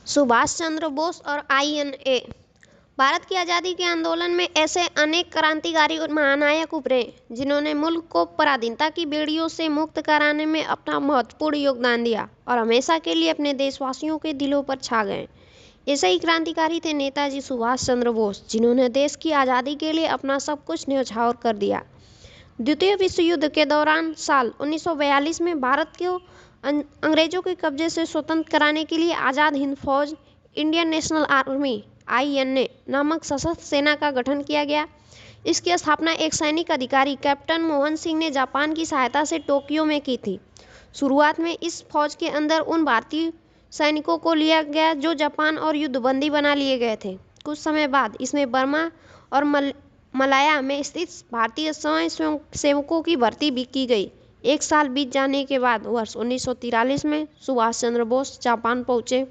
सुभाष चंद्र बोस और आईएनए। भारत की आज़ादी के आंदोलन में ऐसे अनेक क्रांतिकारी और महानायक उभरे जिन्होंने मुल्क को पराधीनता की बेड़ियों से मुक्त कराने में अपना महत्वपूर्ण योगदान दिया और हमेशा के लिए अपने देशवासियों के दिलों पर छा गए। ऐसे ही क्रांतिकारी थे नेताजी सुभाष चंद्र बोस, जिन्होंने देश की आज़ादी के लिए अपना सब कुछ न्यौछावर कर दिया। द्वितीय विश्व युद्ध के दौरान साल 1942 में भारत को अंग्रेजों के कब्जे से स्वतंत्र कराने के लिए आज़ाद हिंद फौज, इंडियन नेशनल आर्मी आईएनए नामक सशस्त्र सेना का गठन किया गया। इसकी स्थापना एक सैनिक अधिकारी कैप्टन मोहन सिंह ने जापान की सहायता से टोक्यो में की थी। शुरुआत में इस फौज के अंदर उन भारतीय सैनिकों को लिया गया जो जापान और युद्धबंदी बना लिए गए थे। कुछ समय बाद इसमें बर्मा और मलाया में स्थित भारतीय स्वयं सेवकों की भर्ती भी की गई। एक साल बीत जाने के बाद वर्ष 1943 में सुभाष चंद्र बोस जापान पहुंचे।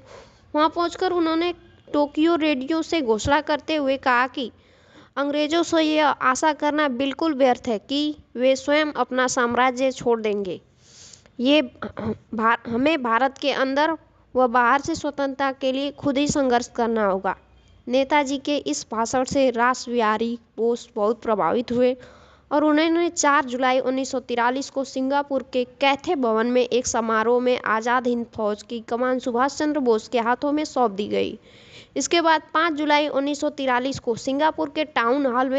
वहां पहुंचकर उन्होंने टोक्यो रेडियो से घोषणा करते हुए कहा कि अंग्रेजों से यह आशा करना बिल्कुल व्यर्थ है कि वे स्वयं अपना साम्राज्य छोड़ देंगे। हमें भारत के अंदर व बाहर से स्वतंत्रता के लिए खुद ही संघर्ष करना होगा। नेताजी के इस भाषण से रास बिहारी बोस बहुत प्रभावित हुए और उन्होंने 4 जुलाई 1943 को सिंगापुर के कैथे भवन में एक समारोह में आज़ाद हिंद फौज की कमान सुभाष चंद्र बोस के हाथों में सौंप दी गई। इसके बाद 5 जुलाई 1943 को सिंगापुर के टाउन हॉल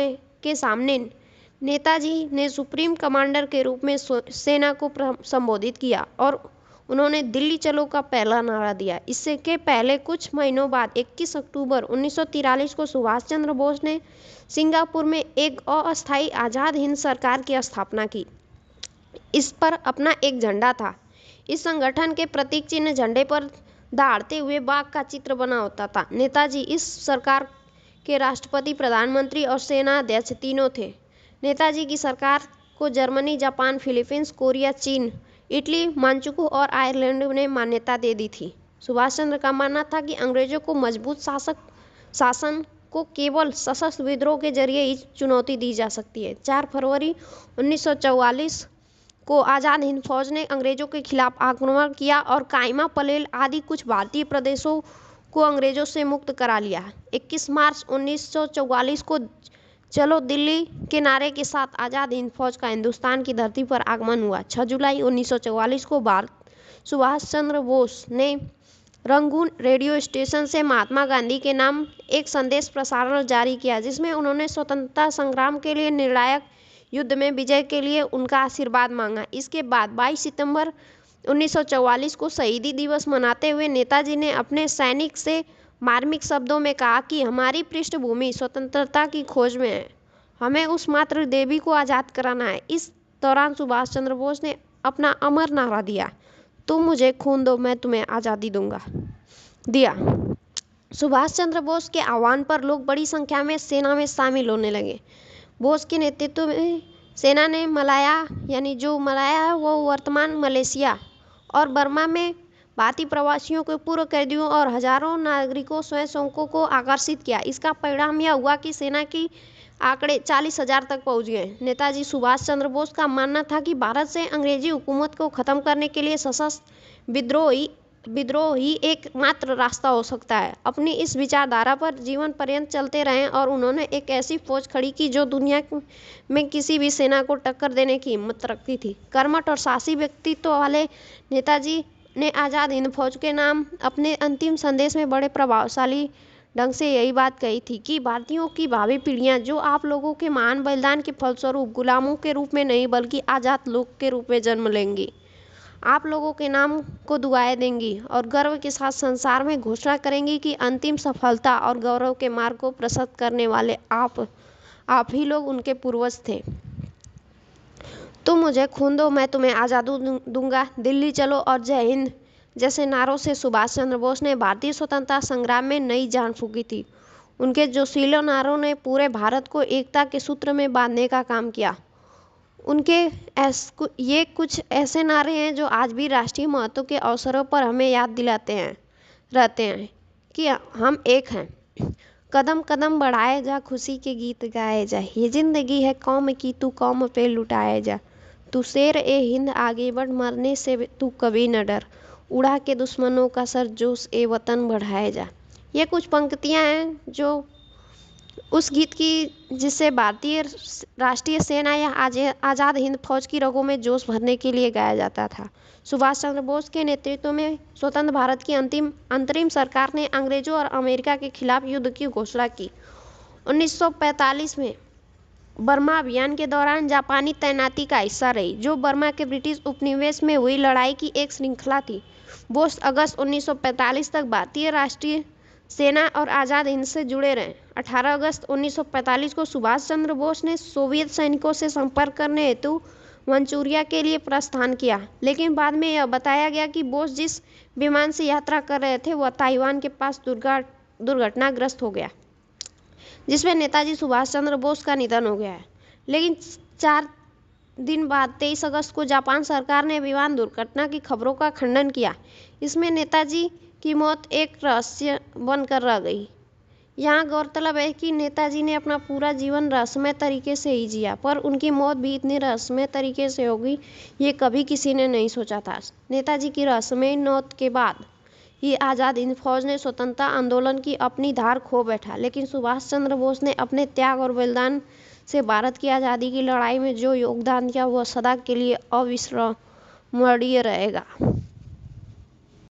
के सामने नेताजी ने सुप्रीम कमांडर के रूप में सेना को संबोधित किया और उन्होंने दिल्ली चलो का पहला नारा दिया। इससे के पहले कुछ महीनों बाद 21 अक्टूबर 1943 को सुभाष चंद्र बोस ने सिंगापुर में एक अस्थायी आज़ाद हिंद सरकार की स्थापना की। इस पर अपना एक झंडा था। इस संगठन के प्रतीक चिन्ह झंडे पर दहाड़ते हुए बाघ का चित्र बना होता था। नेताजी इस सरकार के राष्ट्रपति, प्रधानमंत्री और सेना अध्यक्ष तीनों थे। नेताजी की सरकार को जर्मनी, जापान, फिलीपींस, कोरिया, चीन, इटली, मांचुकु और आयरलैंड ने मान्यता दे दी थी। सुभाष चंद्र का मानना था कि अंग्रेजों को मजबूत शासन को केवल सशस्त्र विद्रोह के जरिए ही चुनौती दी जा सकती है। 4 फरवरी 1944 को आज़ाद हिंद फौज ने अंग्रेजों के खिलाफ आक्रमण किया और कायमा, पलेल आदि कुछ भारतीय प्रदेशों को अंग्रेजों से मुक्त करा लिया। 21 मार्च 1944 को चलो दिल्ली के नारे के साथ आज़ाद हिंद फौज का हिंदुस्तान की धरती पर आगमन हुआ। 6 जुलाई 1944 को सुभाष चंद्र बोस ने रंगून रेडियो स्टेशन से महात्मा गांधी के नाम एक संदेश प्रसारण जारी किया, जिसमें उन्होंने स्वतंत्रता संग्राम के लिए निर्णायक युद्ध में विजय के लिए उनका आशीर्वाद मांगा। इसके बाद 22 सितंबर 1944 को शहीदी दिवस मनाते हुए नेताजी ने अपने सैनिक से मार्मिक शब्दों में कहा कि हमारी पृष्ठभूमि स्वतंत्रता की खोज में है, हमें उस मातृ देवी को आज़ाद कराना है। इस दौरान सुभाष चंद्र बोस ने अपना अमर नारा दिया, तुम मुझे खून दो, मैं तुम्हें आज़ादी दिया। सुभाष चंद्र बोस के आह्वान पर लोग बड़ी संख्या में सेना में शामिल होने लगे। बोस के नेतृत्व में सेना ने मलाया है वो वर्तमान मलेशिया और बर्मा में भारतीय प्रवासियों के पूर्व कैदियों और हजारों नागरिकों स्वयंसेवकों को आकर्षित किया। इसका परिणाम यह हुआ कि सेना की आंकड़े 40,000 तक पहुंच गए। नेताजी सुभाष चंद्र बोस का मानना था कि भारत से अंग्रेजी हुकूमत को खत्म करने के लिए सशस्त्र विद्रोह ही एकमात्र रास्ता हो सकता है। अपनी इस विचारधारा पर जीवन पर्यंत चलते रहे और उन्होंने एक ऐसी फौज खड़ी की जो दुनिया में किसी भी सेना को टक्कर देने की हिम्मत रखती थी। कर्मठ और साहसी व्यक्तित्व वाले नेताजी ने आज़ाद हिंद फौज के नाम अपने अंतिम संदेश में बड़े प्रभावशाली ढंग से यही बात कही थी कि भारतीयों की भावी पीढ़ियां जो आप लोगों के महान बलिदान के फलस्वरूप गुलामों के रूप में नहीं बल्कि आज़ाद लोग के रूप में जन्म लेंगी, आप लोगों के नाम को दुआएं देंगी और गर्व के साथ संसार में घोषणा करेंगी कि अंतिम सफलता और गौरव के मार्ग को प्रशस्त करने वाले आप ही लोग उनके पूर्वज थे। तुम मुझे खून दो, मैं तुम्हें आज़ादी दूंगा, दिल्ली चलो और जय हिंद जैसे नारों से सुभाष चंद्र बोस ने भारतीय स्वतंत्रता संग्राम में नई जान फूंकी थी। उनके जोशीले नारों ने पूरे भारत को एकता के सूत्र में बांधने का काम किया। उनके ये कुछ ऐसे नारे हैं जो आज भी राष्ट्रीय महत्व के अवसरों पर हमें याद दिलाते रहते हैं कि हम एक हैं। कदम कदम बढ़ाए जा, खुशी के गीत गाए जा, ये जिंदगी है कौम की, तू कौम पे लुटाए जा, तू शेर ए हिंद आगे बढ़, मरने से तू कभी न डर, उड़ा के दुश्मनों का सर जोश ए वतन बढ़ाए जा। ये कुछ पंक्तियां हैं जो उस गीत की जिसे भारतीय राष्ट्रीय सेना या आज़ाद हिंद फौज की रगों में जोश भरने के लिए गाया जाता था। सुभाष चंद्र बोस के नेतृत्व में स्वतंत्र भारत की अंतरिम सरकार ने अंग्रेजों और अमेरिका के खिलाफ युद्ध की घोषणा की। 1945 में बर्मा अभियान के दौरान जापानी तैनाती का हिस्सा रही, जो बर्मा के ब्रिटिश उपनिवेश में हुई लड़ाई की एक श्रृंखला थी। बोस अगस्त 1945 तक भारतीय राष्ट्रीय सेना और आज़ाद हिंद से जुड़े रहे। 18 अगस्त 1945 को सुभाष चंद्र बोस ने सोवियत सैनिकों से संपर्क करने हेतु मंचूरिया के लिए प्रस्थान किया, लेकिन बाद में यह बताया गया कि बोस जिस विमान से यात्रा कर रहे थे वह ताइवान के पास दुर्घटनाग्रस्त हो गया, जिसमें नेताजी सुभाष चंद्र बोस का निधन हो गया है। लेकिन 4 दिन बाद 23 अगस्त को जापान सरकार ने विमान दुर्घटना की खबरों का खंडन किया। इसमें नेताजी की मौत एक रहस्य बनकर रह गई। यहाँ गौरतलब है कि नेताजी ने अपना पूरा जीवन रहस्यमय तरीके से ही जिया, पर उनकी मौत भी इतनी रहस्यमय तरीके से होगी ये कभी किसी ने नहीं सोचा था। नेताजी की रहस्यमय मौत के बाद ही आज़ाद हिंद फौज ने स्वतंत्रता आंदोलन की अपनी धार खो बैठा, लेकिन सुभाष चंद्र बोस ने अपने त्याग और बलिदान से भारत की आज़ादी की लड़ाई में जो योगदान दिया वह सदा के लिए अविस्मरणीय रहेगा।